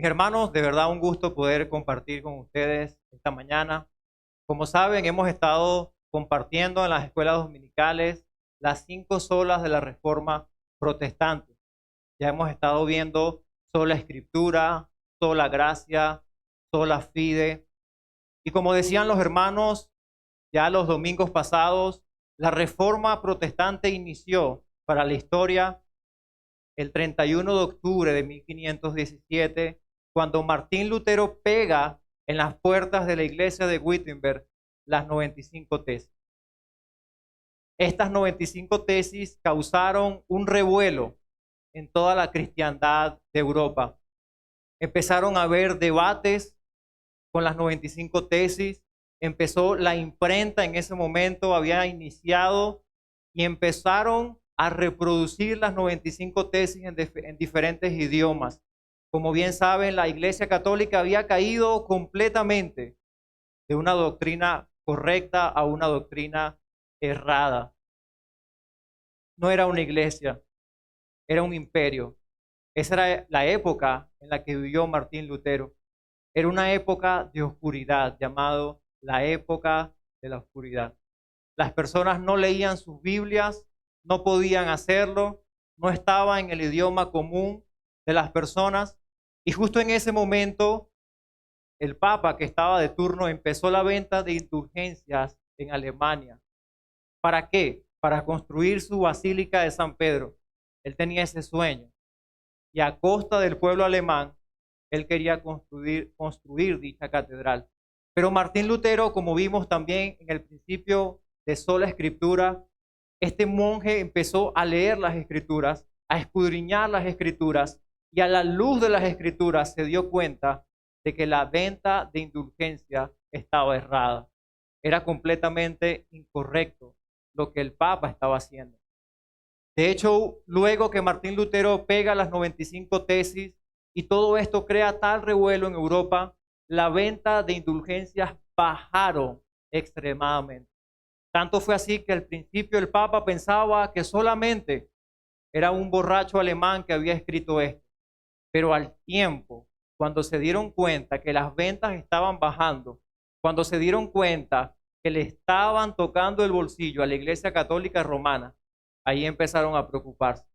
hermanos, de verdad un gusto poder compartir con ustedes esta mañana. Como saben, hemos estado compartiendo en las escuelas dominicales las 5 solas de la Reforma Protestante. Ya hemos estado viendo sola Escritura, sola gracia, sola fide. Y como decían los hermanos, ya los domingos pasados, la Reforma Protestante inició para la historia el 31 de octubre de 1517, cuando Martín Lutero pega en las puertas de la iglesia de Wittenberg las 95 tesis. Estas 95 tesis causaron un revuelo en toda la cristiandad de Europa. Empezaron a haber debates con las 95 tesis, empezó la imprenta en ese momento, había iniciado y empezaron a reproducir las 95 tesis en diferentes idiomas. Como bien saben, la Iglesia Católica había caído completamente de una doctrina correcta a una doctrina errada. No era una iglesia, era un imperio. Esa era la época en la que vivió Martín Lutero. Era una época de oscuridad, llamado la época de la oscuridad. Las personas no leían sus Biblias, no podían hacerlo, no estaba en el idioma común de las personas. Y justo en ese momento, el Papa que estaba de turno empezó la venta de indulgencias en Alemania. ¿Para qué? Para construir su Basílica de San Pedro. Él tenía ese sueño. Y a costa del pueblo alemán, él quería construir dicha catedral. Pero Martín Lutero, como vimos también en el principio de sola Escritura, este monje empezó a leer las Escrituras, a escudriñar las Escrituras, y a la luz de las Escrituras se dio cuenta de que la venta de indulgencia estaba errada. Era completamente incorrecto lo que el Papa estaba haciendo. De hecho, luego que Martín Lutero pega las 95 tesis y todo esto crea tal revuelo en Europa, la venta de indulgencias bajaron extremadamente. Tanto fue así que al principio el Papa pensaba que solamente era un borracho alemán que había escrito esto. Pero al tiempo, cuando se dieron cuenta que las ventas estaban bajando, cuando se dieron cuenta que le estaban tocando el bolsillo a la Iglesia Católica Romana, ahí empezaron a preocuparse.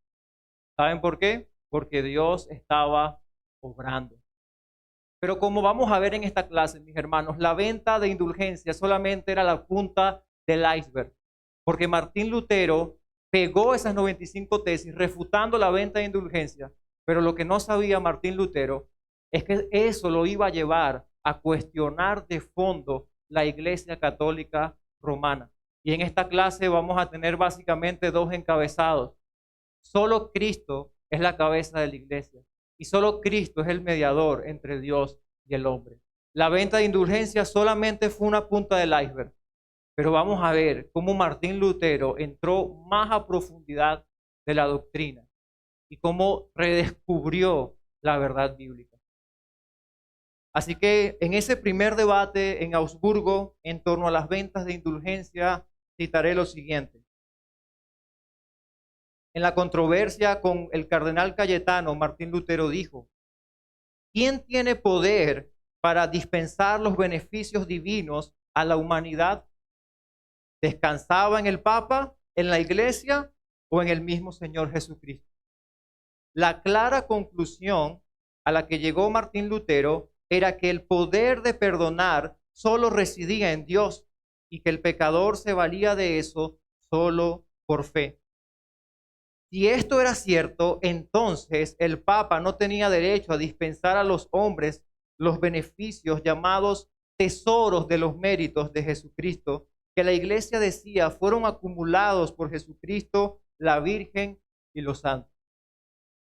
¿Saben por qué? Porque Dios estaba obrando. Pero como vamos a ver en esta clase, mis hermanos, la venta de indulgencia solamente era la punta del iceberg, porque Martín Lutero pegó esas 95 tesis refutando la venta de indulgencia, pero lo que no sabía Martín Lutero es que eso lo iba a llevar a cuestionar de fondo la Iglesia Católica Romana. Y en esta clase vamos a tener básicamente dos encabezados. Solo Cristo es la cabeza de la iglesia y solo Cristo es el mediador entre Dios y el hombre. La venta de indulgencia solamente fue una punta del iceberg, pero vamos a ver cómo Martín Lutero entró más a profundidad de la doctrina y cómo redescubrió la verdad bíblica. Así que en ese primer debate en Augsburgo en torno a las ventas de indulgencia, citaré lo siguiente. En la controversia con el cardenal Cayetano, Martín Lutero dijo: ¿quién tiene poder para dispensar los beneficios divinos a la humanidad? ¿Descansaba en el Papa, en la Iglesia o en el mismo Señor Jesucristo? La clara conclusión a la que llegó Martín Lutero era que el poder de perdonar solo residía en Dios y que el pecador se valía de eso solo por fe. Si esto era cierto, entonces el Papa no tenía derecho a dispensar a los hombres los beneficios llamados tesoros de los méritos de Jesucristo, que la Iglesia decía fueron acumulados por Jesucristo, la Virgen y los santos.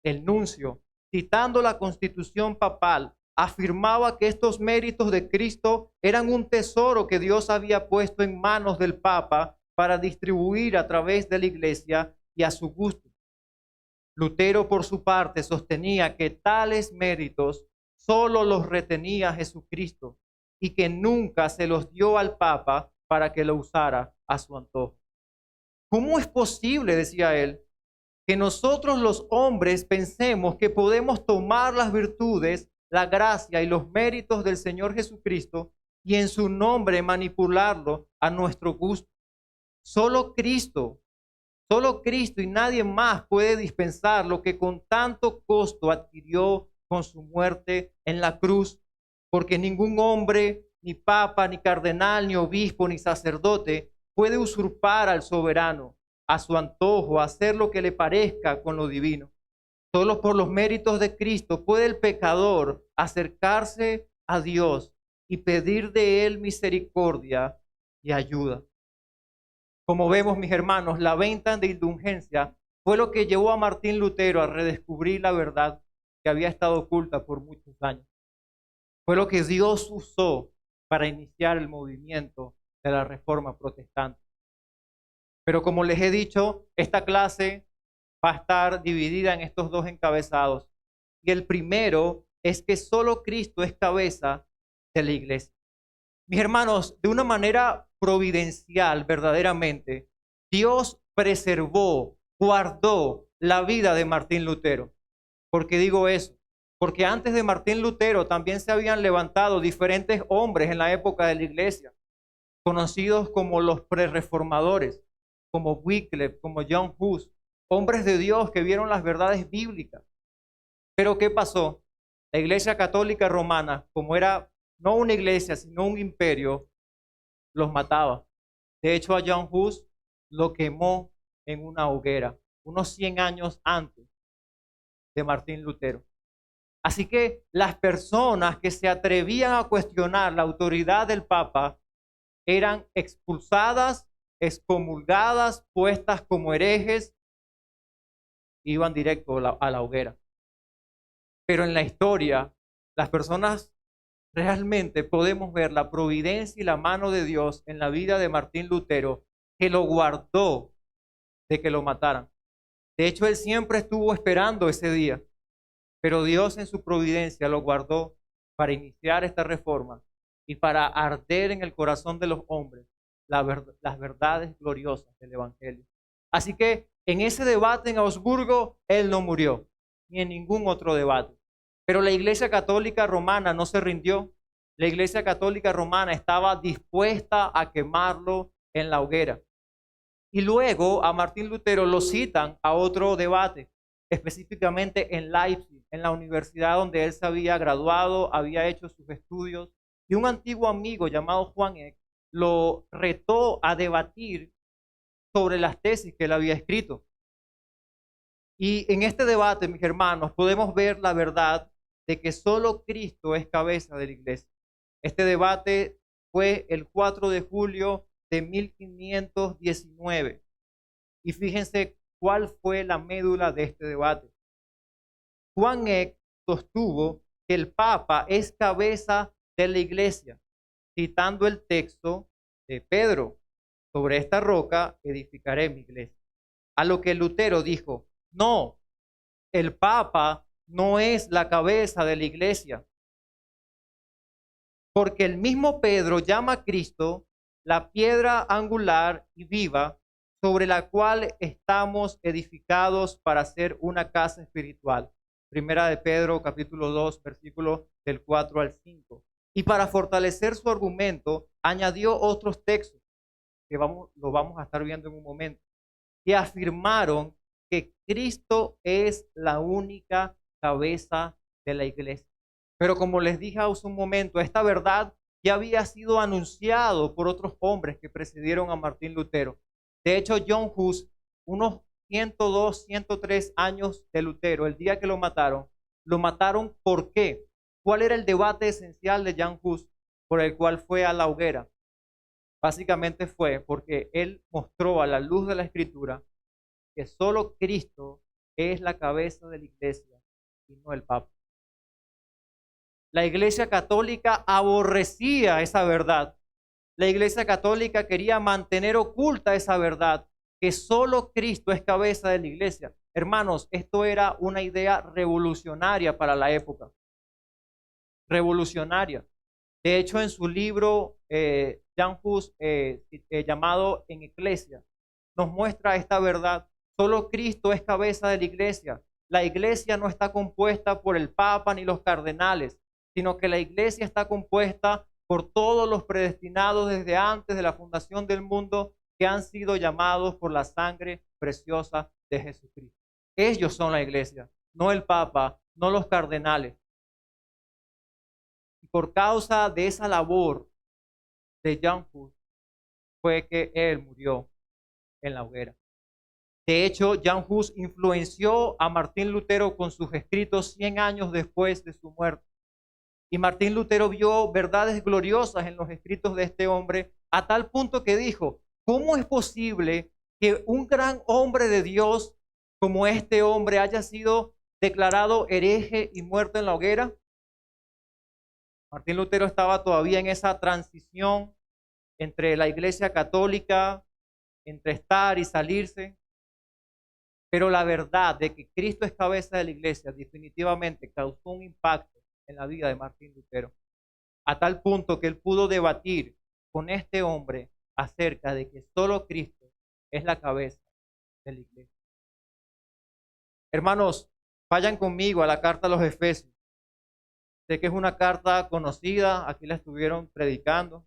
El nuncio, citando la Constitución papal, afirmaba que estos méritos de Cristo eran un tesoro que Dios había puesto en manos del Papa para distribuir a través de la Iglesia y a su gusto. Lutero, por su parte, sostenía que tales méritos solo los retenía Jesucristo y que nunca se los dio al Papa para que lo usara a su antojo. ¿Cómo es posible, decía él, que nosotros los hombres pensemos que podemos tomar las virtudes la gracia y los méritos del Señor Jesucristo y en su nombre manipularlo a nuestro gusto. Solo Cristo y nadie más puede dispensar lo que con tanto costo adquirió con su muerte en la cruz, porque ningún hombre, ni papa, ni cardenal, ni obispo, ni sacerdote puede usurpar al soberano a su antojo, hacer lo que le parezca con lo divino. Solo por los méritos de Cristo puede el pecador acercarse a Dios y pedir de él misericordia y ayuda. Como vemos, mis hermanos, la venta de indulgencia fue lo que llevó a Martín Lutero a redescubrir la verdad que había estado oculta por muchos años. Fue lo que Dios usó para iniciar el movimiento de la Reforma Protestante. Pero como les he dicho, esta clase va a estar dividida en estos dos encabezados. Y el primero es que solo Cristo es cabeza de la iglesia. Mis hermanos, de una manera providencial, verdaderamente, Dios preservó, guardó la vida de Martín Lutero. ¿Por qué digo eso? Porque antes de Martín Lutero también se habían levantado diferentes hombres en la época de la iglesia, conocidos como los prerreformadores, como Wycliffe, como John Hus, hombres de Dios que vieron las verdades bíblicas. Pero ¿qué pasó? La Iglesia Católica Romana, como era no una iglesia, sino un imperio, los mataba. De hecho, a John Hus lo quemó en una hoguera, unos 100 años antes de Martín Lutero. Así que las personas que se atrevían a cuestionar la autoridad del Papa eran expulsadas, excomulgadas, puestas como herejes, iban directo a la hoguera. Pero en la historia, las personas realmente podemos ver la providencia y la mano de Dios en la vida de Martín Lutero, que lo guardó de que lo mataran. De hecho, él siempre estuvo esperando ese día, pero Dios en su providencia lo guardó para iniciar esta reforma y para arder en el corazón de los hombres las verdades gloriosas del Evangelio. Así que en ese debate en Augsburgo, él no murió, ni en ningún otro debate. Pero la Iglesia Católica Romana no se rindió. La Iglesia Católica Romana estaba dispuesta a quemarlo en la hoguera. Y luego a Martín Lutero lo citan a otro debate, específicamente en Leipzig, en la universidad donde él se había graduado, había hecho sus estudios. Y un antiguo amigo llamado Juan Eck lo retó a debatir sobre las tesis que él había escrito. Y en este debate, mis hermanos, podemos ver la verdad de que solo Cristo es cabeza de la iglesia. Este debate fue el 4 de julio de 1519. Y fíjense cuál fue la médula de este debate. Juan Eck sostuvo que el Papa es cabeza de la iglesia, citando el texto de Pedro: sobre esta roca edificaré mi iglesia. A lo que Lutero dijo: no, el Papa no es la cabeza de la iglesia, porque el mismo Pedro llama a Cristo la piedra angular y viva sobre la cual estamos edificados para hacer una casa espiritual. Primera de Pedro, capítulo 2, versículo del 4 al 5. Y para fortalecer su argumento, añadió otros textos, que lo vamos a estar viendo en un momento, que afirmaron que Cristo es la única cabeza de la iglesia. Pero como les dije hace un momento, esta verdad ya había sido anunciado por otros hombres que precedieron a Martín Lutero. De hecho, John Hus, unos 102, 103 años de Lutero, el día que lo mataron ¿por qué? ¿Cuál era el debate esencial de John Hus por el cual fue a la hoguera? Básicamente fue porque él mostró a la luz de la Escritura que solo Cristo es la cabeza de la iglesia y no el Papa. La Iglesia Católica aborrecía esa verdad. La Iglesia Católica quería mantener oculta esa verdad, que solo Cristo es cabeza de la iglesia. Hermanos, esto era una idea revolucionaria para la época. Revolucionaria. De hecho, en su libro, Jan Hus, llamado En Iglesia, nos muestra esta verdad. Solo Cristo es cabeza de la iglesia. La iglesia no está compuesta por el Papa ni los cardenales, sino que la iglesia está compuesta por todos los predestinados desde antes de la fundación del mundo que han sido llamados por la sangre preciosa de Jesucristo. Ellos son la iglesia, no el Papa, no los cardenales. Y por causa de esa labor de Jan Hus fue que él murió en la hoguera. De hecho, Jan Hus influenció a Martín Lutero con sus escritos 100 años después de su muerte. Y Martín Lutero vio verdades gloriosas en los escritos de este hombre a tal punto que dijo, ¿cómo es posible que un gran hombre de Dios como este hombre haya sido declarado hereje y muerto en la hoguera? Martín Lutero estaba todavía en esa transición entre la iglesia católica, entre estar y salirse. Pero la verdad de que Cristo es cabeza de la iglesia definitivamente causó un impacto en la vida de Martín Lutero, a tal punto que él pudo debatir con este hombre acerca de que solo Cristo es la cabeza de la iglesia. Hermanos, vayan conmigo a la carta a los Efesios. Sé que es una carta conocida, aquí la estuvieron predicando.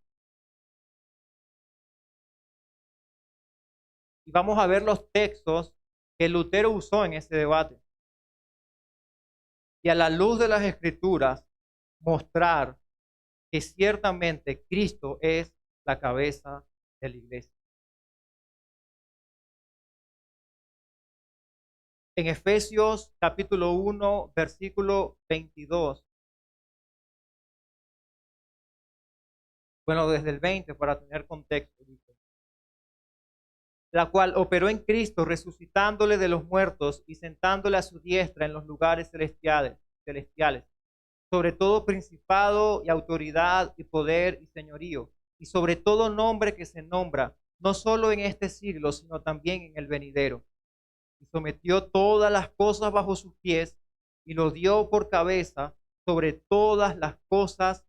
Y vamos a ver los textos que Lutero usó en ese debate. Y a la luz de las Escrituras, mostrar que ciertamente Cristo es la cabeza de la iglesia. En Efesios capítulo 1, versículo 22. Bueno, desde el 20 para tener contexto, dice. La cual operó en Cristo, resucitándole de los muertos y sentándole a su diestra en los lugares celestiales, sobre todo principado y autoridad y poder y señorío, y sobre todo nombre que se nombra, no solo en este siglo, sino también en el venidero. Y sometió todas las cosas bajo sus pies y lo dio por cabeza sobre todas las cosas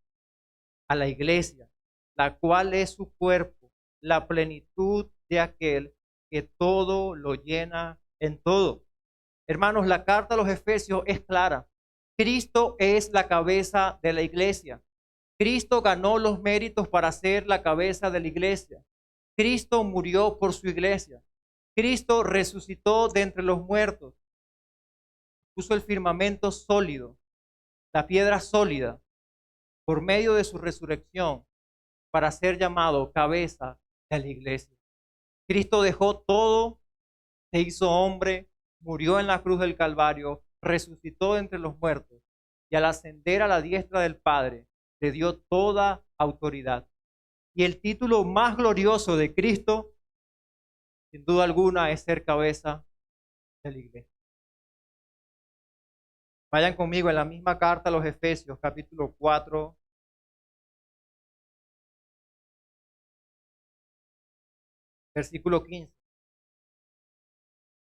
a la iglesia, la cual es su cuerpo, la plenitud de aquel que todo lo llena en todo. Hermanos, la carta a los Efesios es clara. Cristo es la cabeza de la iglesia. Cristo ganó los méritos para ser la cabeza de la iglesia. Cristo murió por su iglesia. Cristo resucitó de entre los muertos. Puso el firmamento sólido, la piedra sólida, por medio de su resurrección, para ser llamado cabeza de la iglesia. Cristo dejó todo, se hizo hombre, murió en la cruz del Calvario, resucitó de entre los muertos y al ascender a la diestra del Padre, le dio toda autoridad. Y el título más glorioso de Cristo, sin duda alguna, es ser cabeza de la iglesia. Vayan conmigo en la misma carta a los Efesios, capítulo 4, versículo 15.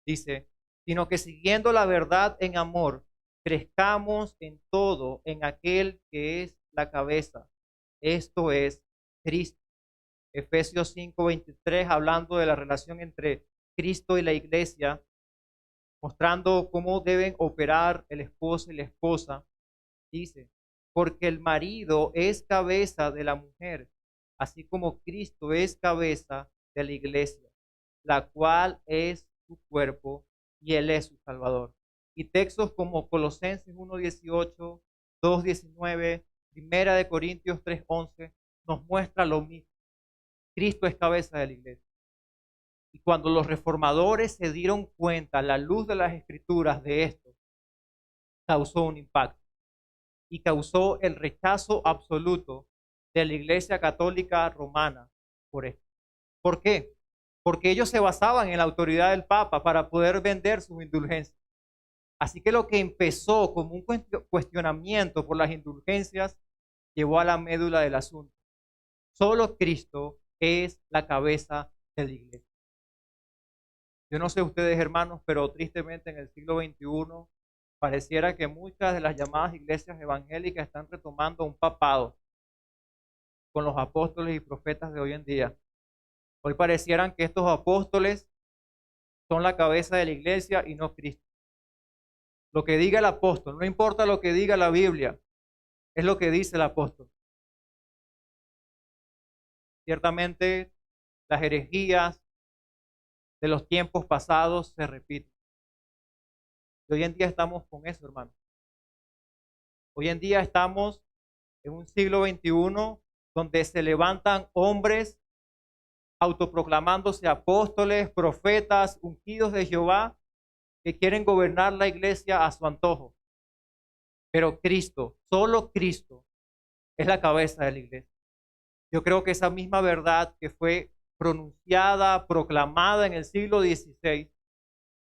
Dice, sino que siguiendo la verdad en amor, crezcamos en todo en aquel que es la cabeza. Esto es Cristo. Efesios 5:23, hablando de la relación entre Cristo y la iglesia, mostrando cómo deben operar el esposo y la esposa, dice, porque el marido es cabeza de la mujer, así como Cristo es cabeza de la iglesia, la cual es su cuerpo y él es su Salvador. Y textos como Colosenses 1:18, 2:19, Primera de Corintios 3:11 nos muestra lo mismo. Cristo es cabeza de la iglesia. Y cuando los reformadores se dieron cuenta a la luz de las escrituras de esto, causó un impacto y causó el rechazo absoluto de la Iglesia Católica Romana por esto. ¿Por qué? Porque ellos se basaban en la autoridad del Papa para poder vender sus indulgencias. Así que lo que empezó como un cuestionamiento por las indulgencias llevó a la médula del asunto. Solo Cristo es la cabeza de la iglesia. Yo no sé ustedes, hermanos, pero tristemente en el siglo XXI pareciera que muchas de las llamadas iglesias evangélicas están retomando un papado con los apóstoles y profetas de hoy en día. Hoy parecieran que estos apóstoles son la cabeza de la iglesia y no Cristo. lo que diga el apóstol, no importa lo que diga la Biblia, es lo que dice el apóstol. Ciertamente, las herejías de los tiempos pasados se repiten. Y hoy en día estamos con eso, hermano. Hoy en día estamos en un siglo XXI donde se levantan hombres autoproclamándose apóstoles, profetas, ungidos de Jehová, que quieren gobernar la iglesia a su antojo. Pero Cristo, solo Cristo, es la cabeza de la iglesia. Yo creo que esa misma verdad que fue pronunciada, proclamada en el siglo XVI,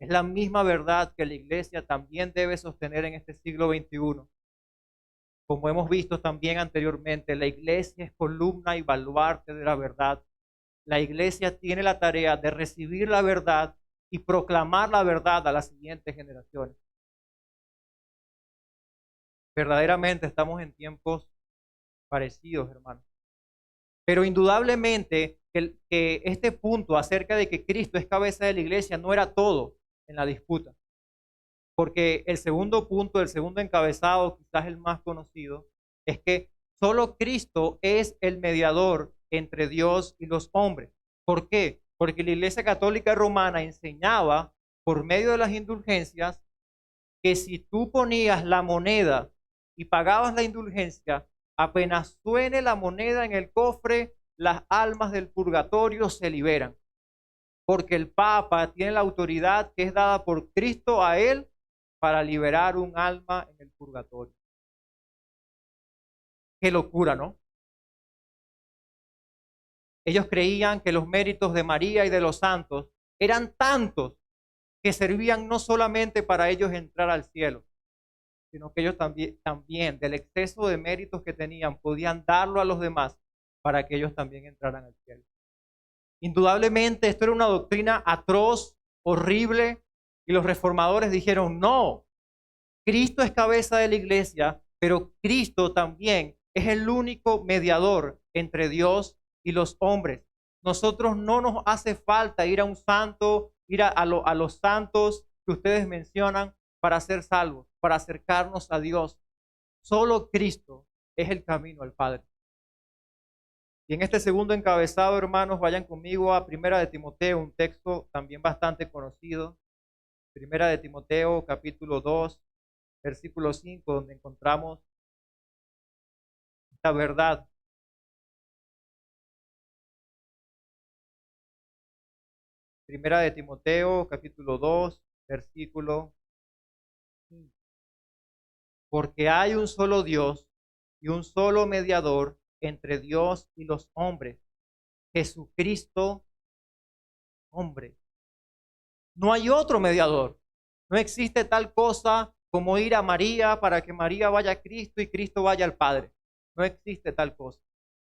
es la misma verdad que la iglesia también debe sostener en este siglo XXI. Como hemos visto también anteriormente, la iglesia es columna y baluarte de la verdad. La iglesia tiene la tarea de recibir la verdad y proclamar la verdad a las siguientes generaciones. Verdaderamente estamos en tiempos parecidos, hermanos. Pero indudablemente que este punto acerca de que Cristo es cabeza de la iglesia no era todo en la disputa. Porque el segundo punto, el segundo encabezado, quizás el más conocido, es que solo Cristo es el mediador entre Dios y los hombres. ¿Por qué? Porque la Iglesia Católica Romana enseñaba por medio de las indulgencias que si tú ponías la moneda y pagabas la indulgencia, apenas suene la moneda en el cofre, las almas del purgatorio se liberan. Porque el Papa tiene la autoridad que es dada por Cristo a él para liberar un alma en el purgatorio. Qué locura, ¿no? Ellos creían que los méritos de María y de los santos eran tantos que servían no solamente para ellos entrar al cielo, sino que ellos también del exceso de méritos que tenían podían darlo a los demás para que ellos también entraran al cielo. Indudablemente esto era una doctrina atroz, horrible, y los reformadores dijeron, no, Cristo es cabeza de la iglesia, pero Cristo también es el único mediador entre Dios y los hombres. Nosotros no nos hace falta ir a un santo, ir a los santos que ustedes mencionan para ser salvos, para acercarnos a Dios. Solo Cristo es el camino al Padre. Y en este segundo encabezado, hermanos, vayan conmigo a Primera de Timoteo, un texto también bastante conocido. Primera de Timoteo, capítulo 2, versículo 5, donde encontramos esta verdad. Primera de Timoteo, capítulo 2, versículo 5. Porque hay un solo Dios y un solo mediador entre Dios y los hombres, Jesucristo, hombre. No hay otro mediador. No existe tal cosa como ir a María para que María vaya a Cristo y Cristo vaya al Padre. No existe tal cosa.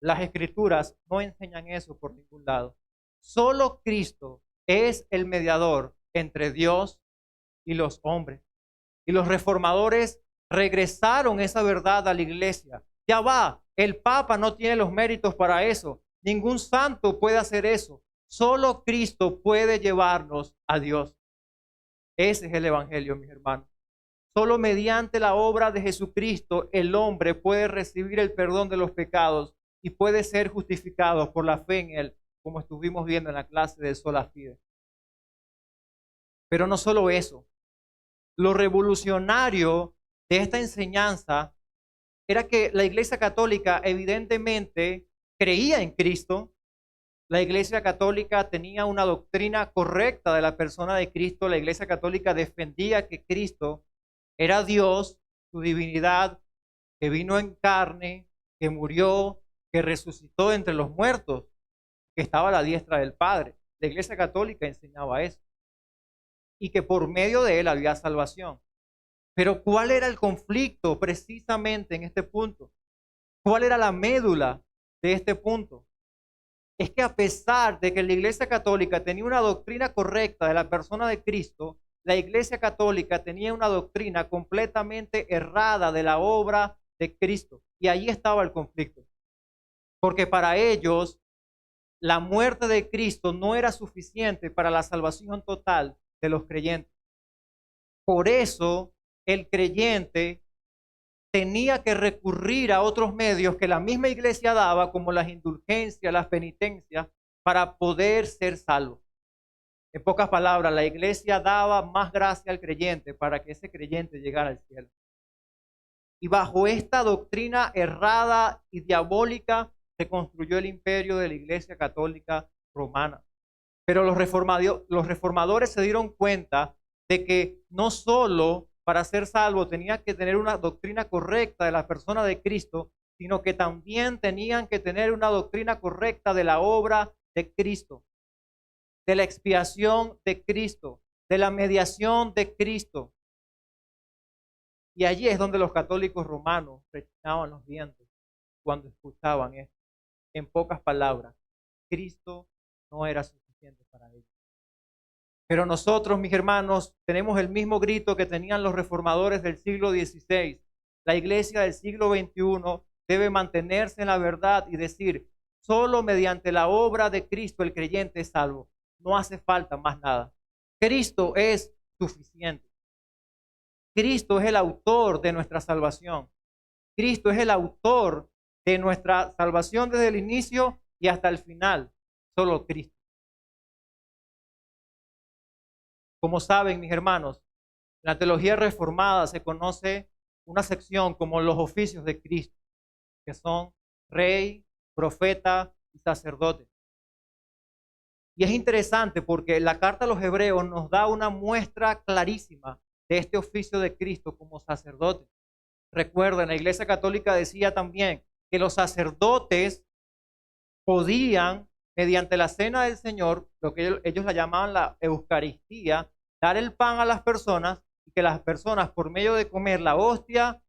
Las escrituras no enseñan eso por ningún lado. Solo Cristo es el mediador entre Dios y los hombres. Y los reformadores regresaron esa verdad a la iglesia. Ya va, el Papa no tiene los méritos para eso. Ningún santo puede hacer eso. Solo Cristo puede llevarnos a Dios. Ese es el evangelio, mis hermanos. Solo mediante la obra de Jesucristo el hombre puede recibir el perdón de los pecados y puede ser justificado por la fe en él, como estuvimos viendo en la clase de Sola Fide. Pero no solo eso. Lo revolucionario de esta enseñanza era que la Iglesia Católica evidentemente creía en Cristo. La Iglesia Católica tenía una doctrina correcta de la persona de Cristo. La Iglesia Católica defendía que Cristo era Dios, su divinidad, que vino en carne, que murió, que resucitó entre los muertos, que estaba a la diestra del Padre. La Iglesia Católica enseñaba eso. Y que por medio de él había salvación. Pero ¿cuál era el conflicto precisamente en este punto? ¿Cuál era la médula de este punto? Es que a pesar de que la Iglesia Católica tenía una doctrina correcta de la persona de Cristo, la Iglesia Católica tenía una doctrina completamente errada de la obra de Cristo. Y ahí estaba el conflicto. Porque para ellos, la muerte de Cristo no era suficiente para la salvación total de los creyentes. Por eso el creyente tenía que recurrir a otros medios que la misma iglesia daba, como las indulgencias, las penitencias, para poder ser salvo. En pocas palabras, la iglesia daba más gracia al creyente para que ese creyente llegara al cielo. Y bajo esta doctrina errada y diabólica se construyó el imperio de la Iglesia Católica Romana. Pero los reformadores se dieron cuenta de que no solo para ser salvo tenía que tener una doctrina correcta de la persona de Cristo, sino que también tenían que tener una doctrina correcta de la obra de Cristo, de la expiación de Cristo, de la mediación de Cristo. Y allí es donde los católicos romanos rechinaban los dientes cuando escuchaban esto. En pocas palabras, Cristo no era suficiente para ellos. Pero nosotros, mis hermanos, tenemos el mismo grito que tenían los reformadores del siglo XVI. La iglesia del siglo XXI debe mantenerse en la verdad y decir, solo mediante la obra de Cristo el creyente es salvo. No hace falta más nada. Cristo es suficiente. Cristo es el autor de nuestra salvación. Cristo es el autor de nuestra salvación desde el inicio y hasta el final. Solo Cristo. Como saben, mis hermanos, en la teología reformada se conoce una sección como los oficios de Cristo, que son rey, profeta y sacerdote. Y es interesante porque la carta a los hebreos nos da una muestra clarísima de este oficio de Cristo como sacerdote. Recuerden, la Iglesia Católica decía también que los sacerdotes podían, mediante la cena del Señor, lo que ellos la llamaban la Eucaristía, dar el pan a las personas y que las personas, por medio de comer la hostia,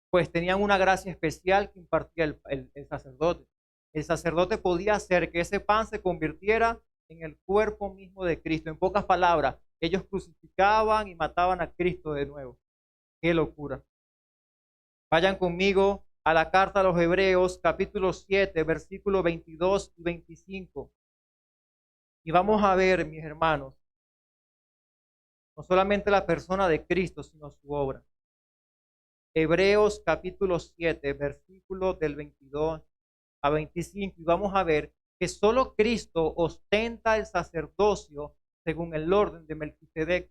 pues tenían una gracia especial que impartía el sacerdote. El sacerdote podía hacer que ese pan se convirtiera en el cuerpo mismo de Cristo. En pocas palabras, ellos crucificaban y mataban a Cristo de nuevo. ¡Qué locura! Vayan conmigo a la carta a los Hebreos, capítulo 7, versículos 22 y 25. Y vamos a ver, mis hermanos, no solamente la persona de Cristo, sino su obra. Hebreos capítulo 7, versículos del 22 a 25. Y vamos a ver que solo Cristo ostenta el sacerdocio según el orden de Melquisedec.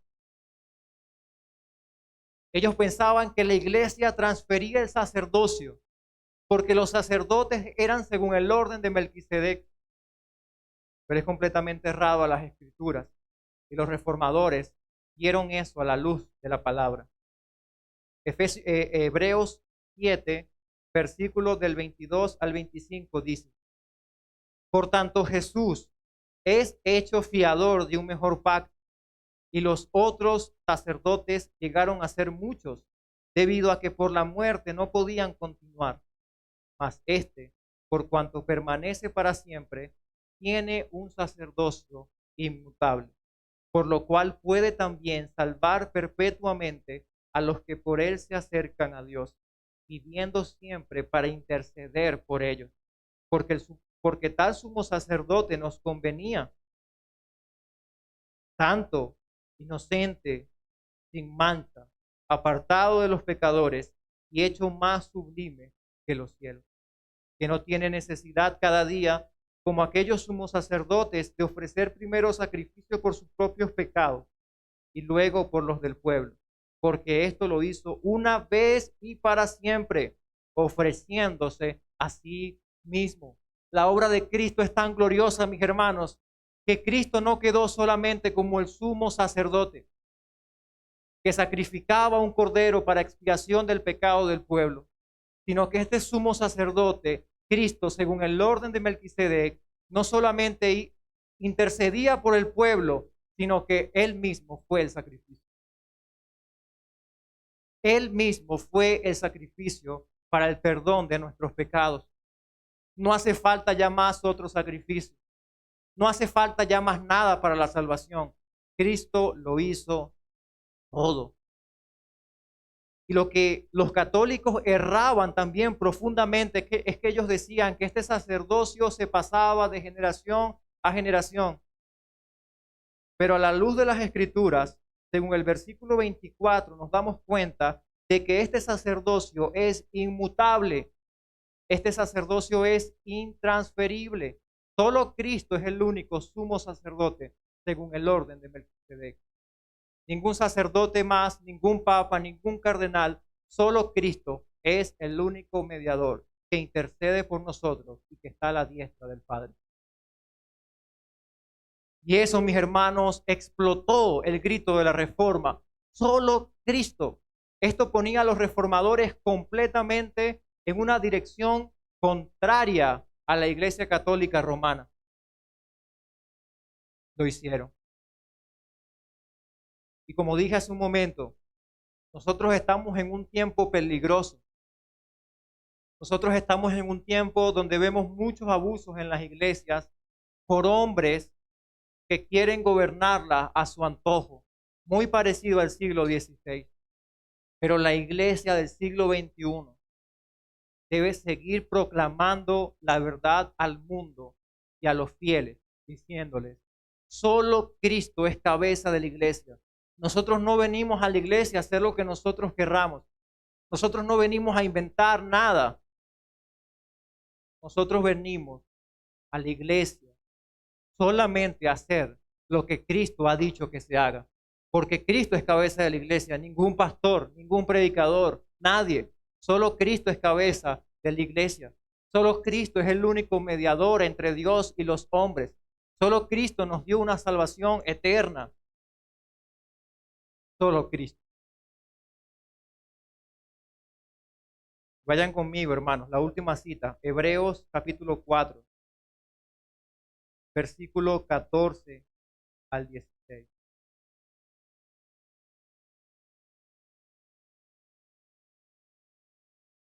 Ellos pensaban que la iglesia transfería el sacerdocio porque los sacerdotes eran según el orden de Melquisedec. Pero es completamente errado a las escrituras. Y los reformadores dieron eso a la luz de la palabra. Hebreos 7, versículos del 22 al 25 dice: por tanto, Jesús es hecho fiador de un mejor pacto, y los otros sacerdotes llegaron a ser muchos, debido a que por la muerte no podían continuar. Mas este, por cuanto permanece para siempre, tiene un sacerdocio inmutable, por lo cual puede también salvar perpetuamente a los que por él se acercan a Dios, viviendo siempre para interceder por ellos, porque tal sumo sacerdote nos convenía, santo, inocente, sin mancha, apartado de los pecadores y hecho más sublime que los cielos, que no tiene necesidad cada día, como aquellos sumos sacerdotes, de ofrecer primero sacrificio por sus propios pecados y luego por los del pueblo, porque esto lo hizo una vez y para siempre, ofreciéndose a sí mismo. La obra de Cristo es tan gloriosa, mis hermanos, que Cristo no quedó solamente como el sumo sacerdote que sacrificaba un cordero para expiación del pecado del pueblo, sino que este sumo sacerdote, Cristo, según el orden de Melquisedec, no solamente intercedía por el pueblo, sino que él mismo fue el sacrificio. Él mismo fue el sacrificio para el perdón de nuestros pecados. No hace falta ya más otro sacrificio. No hace falta ya más nada para la salvación. Cristo lo hizo todo. Y lo que los católicos erraban también profundamente es que ellos decían que este sacerdocio se pasaba de generación a generación. Pero a la luz de las Escrituras según el versículo 24, nos damos cuenta de que este sacerdocio es inmutable. Este sacerdocio es intransferible. Solo Cristo es el único sumo sacerdote según el orden de Melquisedec. Ningún sacerdote más, ningún papa, ningún cardenal, solo Cristo es el único mediador que intercede por nosotros y que está a la diestra del Padre. Y eso, mis hermanos, explotó el grito de la reforma. Solo Cristo. Esto ponía a los reformadores completamente en una dirección contraria a la Iglesia Católica Romana. Lo hicieron. Y como dije hace un momento, nosotros estamos en un tiempo peligroso. Nosotros estamos en un tiempo donde vemos muchos abusos en las iglesias por hombres que quieren gobernarla a su antojo, muy parecido al siglo XVI. Pero la iglesia del siglo XXI debe seguir proclamando la verdad al mundo y a los fieles, diciéndoles, solo Cristo es cabeza de la iglesia. Nosotros no venimos a la iglesia a hacer lo que nosotros querramos. Nosotros no venimos a inventar nada. Nosotros venimos a la iglesia solamente a hacer lo que Cristo ha dicho que se haga. Porque Cristo es cabeza de la iglesia, ningún pastor, ningún predicador, nadie. Solo Cristo es cabeza de la iglesia. Solo Cristo es el único mediador entre Dios y los hombres. Solo Cristo nos dio una salvación eterna. Solo Cristo. Vayan conmigo, hermanos, la última cita, Hebreos capítulo 4, versículo 14 al 16.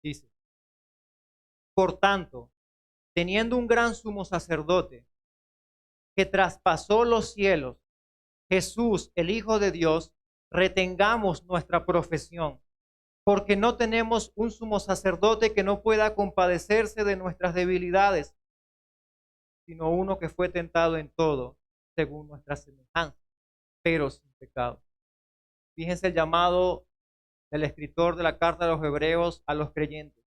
Dice, por tanto, teniendo un gran sumo sacerdote que traspasó los cielos, Jesús, el Hijo de Dios, retengamos nuestra profesión, porque no tenemos un sumo sacerdote que no pueda compadecerse de nuestras debilidades, sino uno que fue tentado en todo, según nuestra semejanza, pero sin pecado. Fíjense el llamado del escritor de la carta de los Hebreos a los creyentes.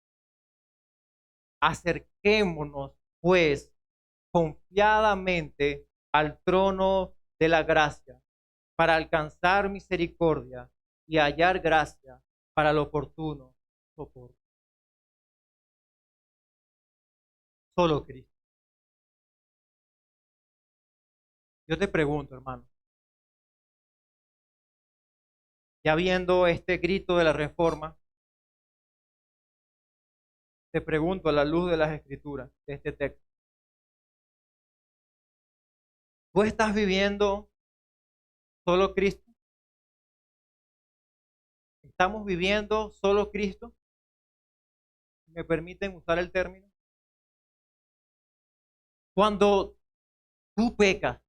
Acerquémonos, pues, confiadamente al trono de la gracia, para alcanzar misericordia y hallar gracia para el oportuno socorro. Solo Cristo. Yo te pregunto, hermano, ya viendo este grito de la reforma, te pregunto a la luz de las escrituras, de este texto, ¿tú estás viviendo solo Cristo? ¿Estamos viviendo solo Cristo? ¿Me permiten usar el término? Cuando tú pecas,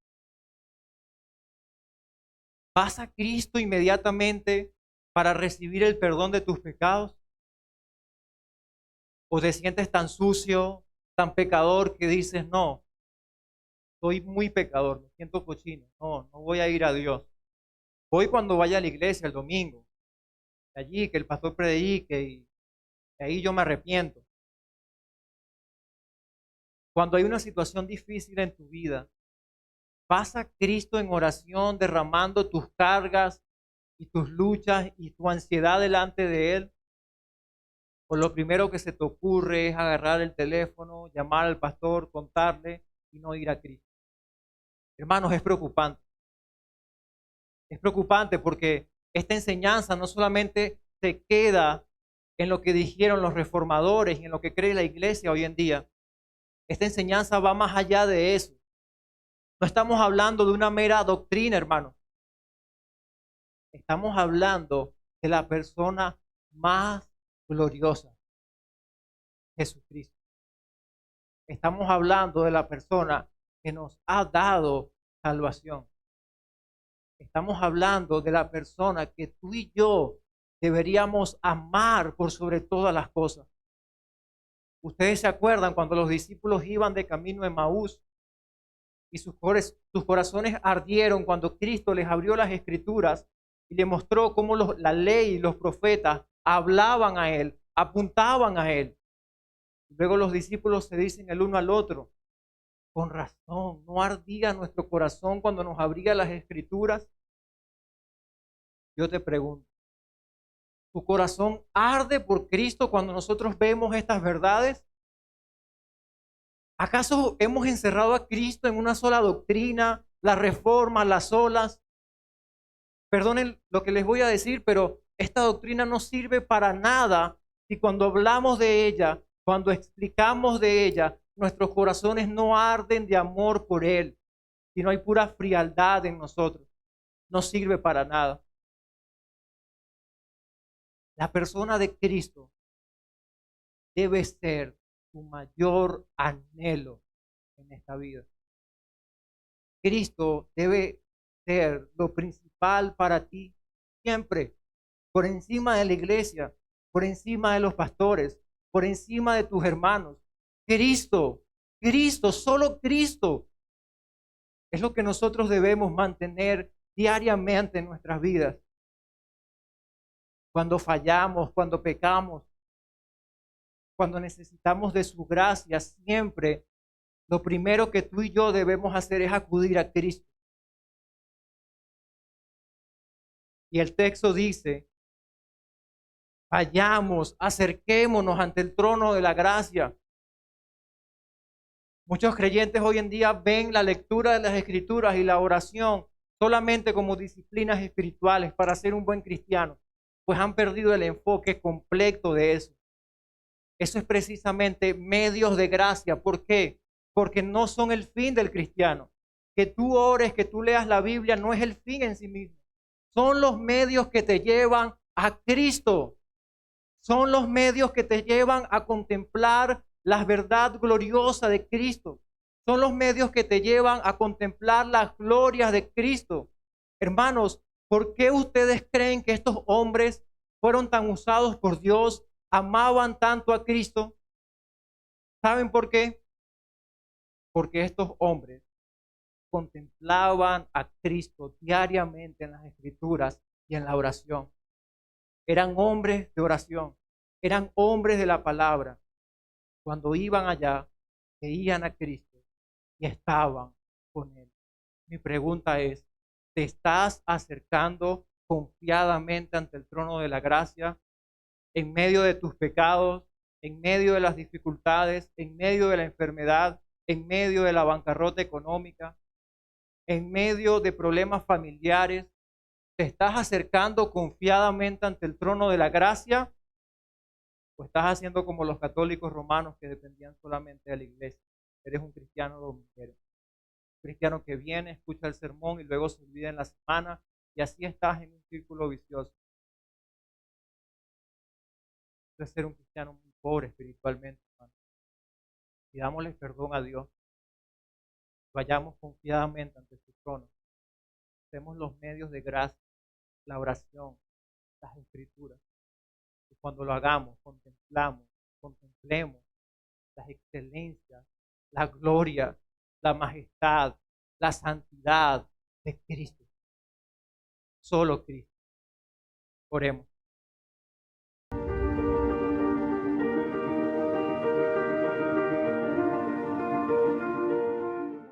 ¿vas a Cristo inmediatamente para recibir el perdón de tus pecados? ¿O te sientes tan sucio, tan pecador que dices, no, soy muy pecador, me siento cochino, no voy a ir a Dios? Voy cuando vaya a la iglesia el domingo, allí que el pastor predique y ahí yo me arrepiento. Cuando hay una situación difícil en tu vida, ¿vas a Cristo en oración derramando tus cargas y tus luchas y tu ansiedad delante de Él? ¿O lo primero que se te ocurre es agarrar el teléfono, llamar al pastor, contarle y no ir a Cristo? Hermanos, es preocupante. Es preocupante porque esta enseñanza no solamente se queda en lo que dijeron los reformadores y en lo que cree la iglesia hoy en día. Esta enseñanza va más allá de eso. No estamos hablando de una mera doctrina, hermano. Estamos hablando de la persona más gloriosa, Jesucristo. Estamos hablando de la persona que nos ha dado salvación. Estamos hablando de la persona que tú y yo deberíamos amar por sobre todas las cosas. Ustedes se acuerdan cuando los discípulos iban de camino a Emaús y sus corazones ardieron cuando Cristo les abrió las escrituras y le mostró cómo la ley y los profetas hablaban a él, apuntaban a él. Luego los discípulos se dicen el uno al otro: con razón, ¿no ardía nuestro corazón cuando nos abría las Escrituras? Yo te pregunto, ¿tu corazón arde por Cristo cuando nosotros vemos estas verdades? ¿Acaso hemos encerrado a Cristo en una sola doctrina, la reforma, las olas? Perdonen lo que les voy a decir, pero esta doctrina no sirve para nada si cuando hablamos de ella, cuando explicamos de ella, nuestros corazones no arden de amor por Él, sino hay pura frialdad en nosotros. No sirve para nada. La persona de Cristo debe ser tu mayor anhelo en esta vida. Cristo debe ser lo principal para ti siempre, por encima de la iglesia, por encima de los pastores, por encima de tus hermanos. Cristo, Cristo, solo Cristo es lo que nosotros debemos mantener diariamente en nuestras vidas. Cuando fallamos, cuando pecamos, cuando necesitamos de su gracia, siempre lo primero que tú y yo debemos hacer es acudir a Cristo. Y el texto dice: vayamos, acerquémonos ante el trono de la gracia. Muchos creyentes hoy en día ven la lectura de las Escrituras y la oración solamente como disciplinas espirituales para ser un buen cristiano, pues han perdido el enfoque completo de eso. Eso es precisamente medios de gracia. ¿Por qué? Porque no son el fin del cristiano. Que tú ores, que tú leas la Biblia, no es el fin en sí mismo. Son los medios que te llevan a Cristo. Son los medios que te llevan a contemplar la verdad gloriosa de Cristo. Son los medios que te llevan a contemplar las glorias de Cristo. Hermanos, ¿por qué ustedes creen que estos hombres fueron tan usados por Dios, amaban tanto a Cristo? ¿Saben por qué? Porque estos hombres contemplaban a Cristo diariamente en las Escrituras y en la oración. Eran hombres de oración, eran hombres de la palabra. Cuando iban allá, veían a Cristo y estaban con Él. Mi pregunta es: ¿te estás acercando confiadamente ante el trono de la gracia en medio de tus pecados, en medio de las dificultades, en medio de la enfermedad, en medio de la bancarrota económica, en medio de problemas familiares? ¿Te estás acercando confiadamente ante el trono de la gracia? ¿O estás haciendo como los católicos romanos que dependían solamente de la iglesia? Eres un cristiano dominguero, un cristiano que viene, escucha el sermón y luego se olvida en la semana, y así estás en un círculo vicioso. Eso es ser un cristiano muy pobre espiritualmente, hermano. Pidámosle perdón a Dios. Vayamos confiadamente ante su trono. Usemos los medios de gracia, la oración, las escrituras. Y cuando lo hagamos, contemplemos las excelencias, la gloria, la majestad, la santidad de Cristo. Solo Cristo. Oremos.